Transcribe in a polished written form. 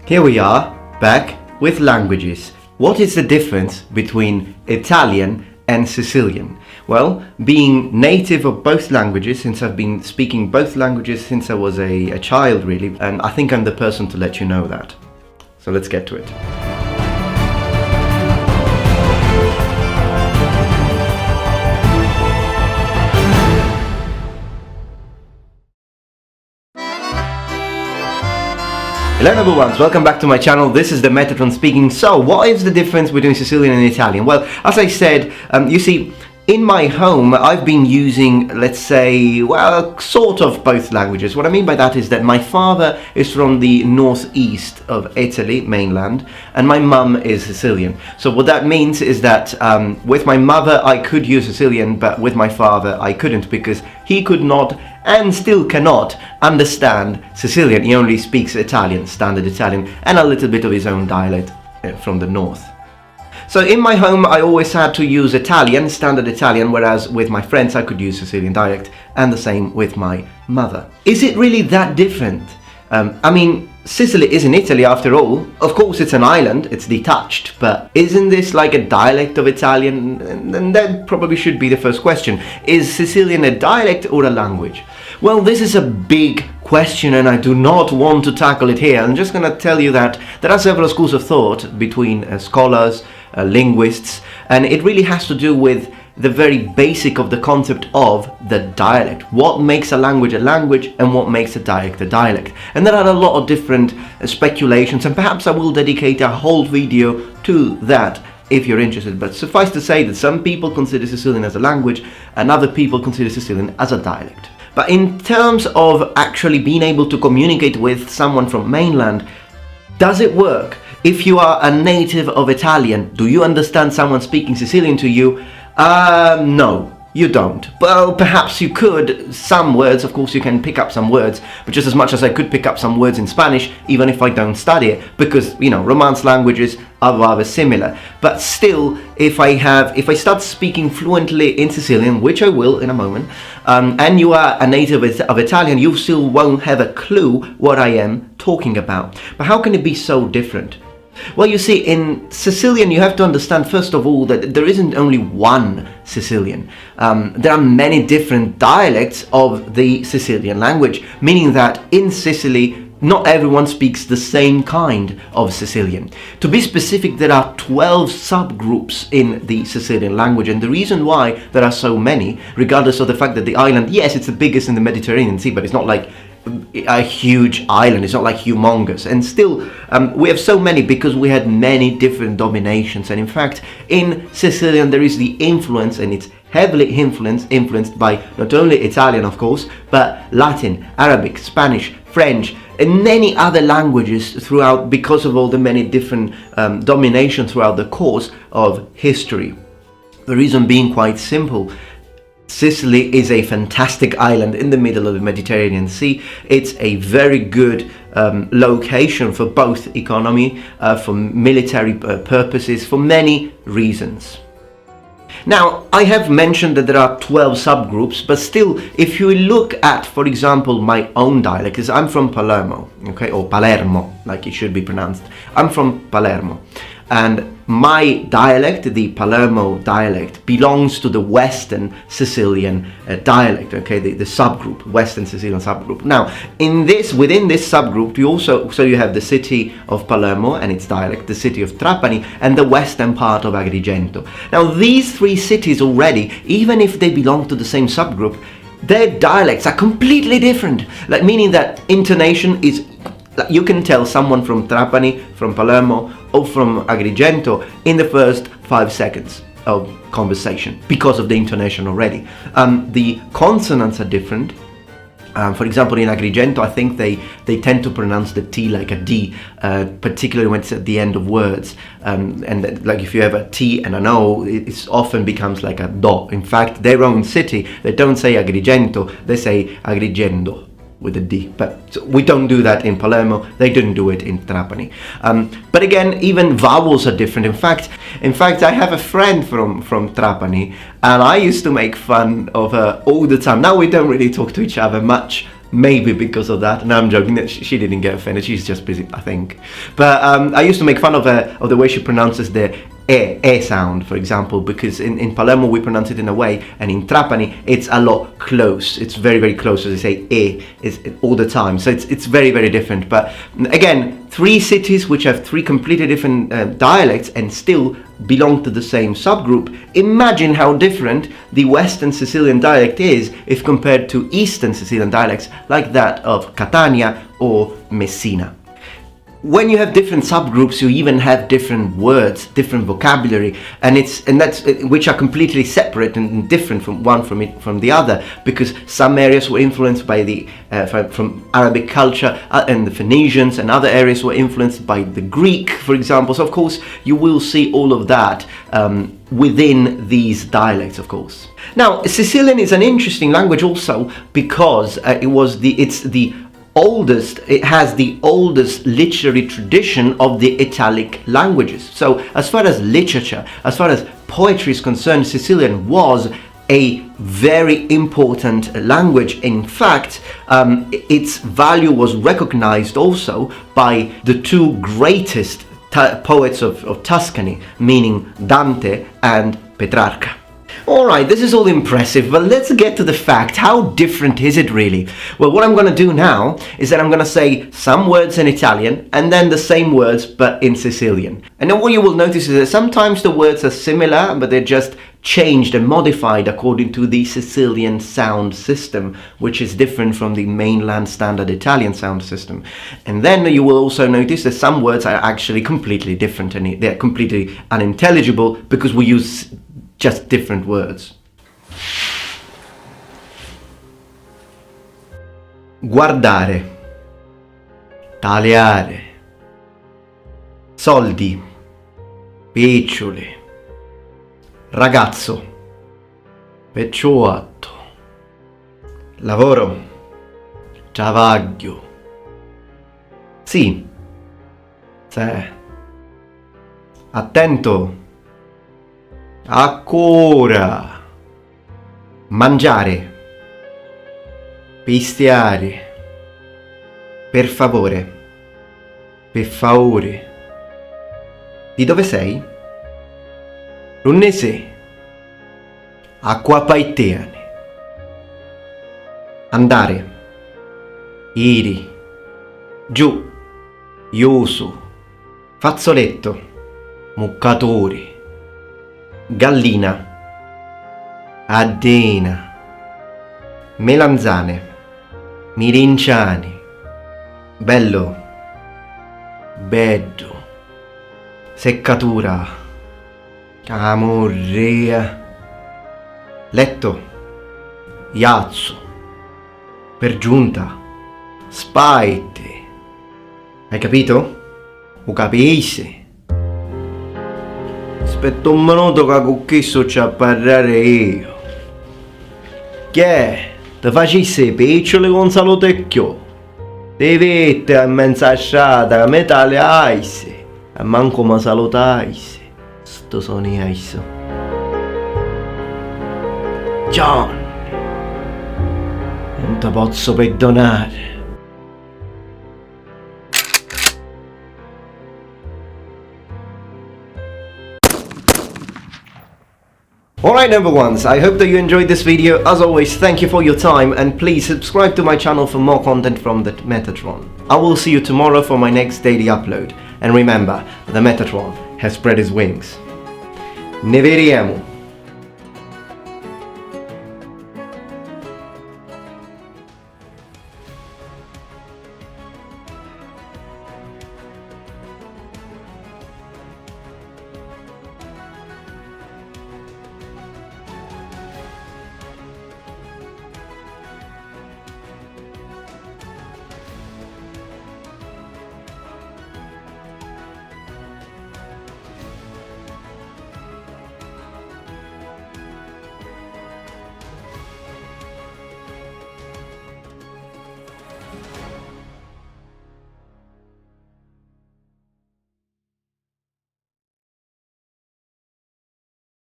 Here we are, back with languages. What is the difference between Italian and Sicilian? Well, being native of both languages, since I've been speaking both languages since I was a child really, and I think I'm the person to let you know that. So let's get to it. Hello everyone, welcome back to my channel. This is the Metatron speaking. So, what is the difference between Sicilian and Italian? Well, as I said, you see, in my home, I've been using, let's say, well, sort of both languages. What I mean by that is that my father is from the northeast of Italy, mainland, and my mum is Sicilian. So what that means is that with my mother, I could use Sicilian, but with my father, I couldn't, because he could not and still cannot understand Sicilian. He only speaks Italian, standard Italian, and a little bit of his own dialect from the north. So in my home, I always had to use Italian, standard Italian, whereas with my friends I could use Sicilian dialect, and the same with my mother. Is it really that different? I mean, Sicily is in Italy after all. Of course it's an island, it's detached, but isn't this like a dialect of Italian? And that probably should be the first question. Is Sicilian a dialect or a language? Well, this is a big question and I do not want to tackle it here. I'm just going to tell you that there are several schools of thought between scholars, linguists, and it really has to do with the very basic of the concept of the dialect. What makes a language and what makes a dialect a dialect. And there are a lot of different speculations, and perhaps I will dedicate a whole video to that if you're interested. But suffice to say that some people consider Sicilian as a language and other people consider Sicilian as a dialect. But in terms of actually being able to communicate with someone from mainland, does it work? If you are a native of Italian, do you understand someone speaking Sicilian to you? No, you don't. Well, perhaps you could. Some words, of course you can pick up some words, but just as much as I could pick up some words in Spanish, even if I don't study it, because, you know, Romance languages are rather similar. But still, if I start speaking fluently in Sicilian, which I will in a moment, and you are a native of Italian, you still won't have a clue what I am talking about. But how can it be so different? Well, you see, in Sicilian you have to understand first of all that there isn't only one Sicilian. There are many different dialects of the Sicilian language, meaning that in Sicily not everyone speaks the same kind of Sicilian. To be specific, there are 12 subgroups in the Sicilian language, and the reason why there are so many, regardless of the fact that the island, yes, it's the biggest in the Mediterranean Sea, but it's not like a huge island, it's not like humongous, and still we have so many because we had many different dominations. And in fact in Sicilian there is the influence, and it's heavily influenced by not only Italian of course, but Latin, Arabic, Spanish, French, and many other languages throughout, because of all the many different dominations throughout the course of history. The reason being quite simple. Sicily is a fantastic island in the middle of the Mediterranean Sea. It's a very good location for both economy, for military purposes, for many reasons. Now, I have mentioned that there are 12 subgroups, but still, if you look at, for example, my own dialect, because I'm from Palermo, okay, or Palermo, like it should be pronounced. I'm from Palermo. And my dialect, the Palermo dialect, belongs to the Western Sicilian dialect, okay, the subgroup, Western Sicilian subgroup. Now, within this subgroup, you have the city of Palermo and its dialect, the city of Trapani, and the western part of Agrigento. Now, these three cities already, even if they belong to the same subgroup, their dialects are completely different, like meaning that intonation is, you can tell someone from Trapani, from Palermo, or from Agrigento in the first 5 seconds of conversation because of the intonation already. The consonants are different. For example, in Agrigento, I think they tend to pronounce the T like a D, particularly when it's at the end of words. And like if you have a T and an O, it often becomes like a Do. In fact, their own city, they don't say Agrigento, they say Agrigendo with a D, but we don't do that in Palermo. They didn't do it in Trapani. But again, even vowels are different. In fact, I have a friend from Trapani, and I used to make fun of her all the time. Now we don't really talk to each other much maybe because of that. No, I'm joking. She didn't get offended. She's just busy, I think. But I used to make fun of the way she pronounces the e sound, for example, because in Palermo we pronounce it in a way, and in Trapani it's a lot close. It's very, very close. So they say is all the time. So it's very, very different. But again, 3 cities which have 3 completely different dialects and still belong to the same subgroup. Imagine how different the Western Sicilian dialect is if compared to Eastern Sicilian dialects like that of Catania or Messina. When you have different subgroups, you even have different words, different vocabulary, and that's which are completely separate and different from the other, because some areas were influenced by the from Arabic culture and the Phoenicians, and other areas were influenced by the Greek, for example. So of course you will see all of that within these dialects, of course. Now, Sicilian is an interesting language also because it has the oldest literary tradition of the Italic languages. So as far as literature, as far as poetry is concerned, Sicilian was a very important language. In fact, its value was recognized also by the 2 greatest poets of Tuscany, meaning Dante and Petrarca. Alright, this is all impressive, but let's get to the fact. How different is it really? Well, what I'm going to do now is that I'm going to say some words in Italian and then the same words but in Sicilian. And then what you will notice is that sometimes the words are similar, but they're just changed and modified according to the Sicilian sound system, which is different from the mainland standard Italian sound system. And then you will also notice that some words are actually completely different and they're completely unintelligible because we use just different words. Guardare, tagliare, soldi, piccioli, ragazzo, pecciuatto, lavoro, travaglio, sì, se, attento, ancora, mangiare, pistiare, per favore, per favore. Di dove sei? Runnese, acqua paiteane, andare, iri, giù, iosu, fazzoletto, muccatori, gallina, addena, melanzane, mirinciani, bello, beddo, seccatura, camorrea, letto, iazzo, per giunta, spaite. Hai capito? O capisci? Aspetta un minuto che con questo c'è a parlare io. Che è? Ti facessi piccioli con salutecchio? Ti vedi a mezza strada che me tagliaisi e manco mi salutaisi. Sto sono io. John, non ti posso perdonare. Alright number ones, I hope that you enjoyed this video. As always, thank you for your time and please subscribe to my channel for more content from the Metatron. I will see you tomorrow for my next daily upload. And remember, the Metatron has spread his wings. Ne vediamo!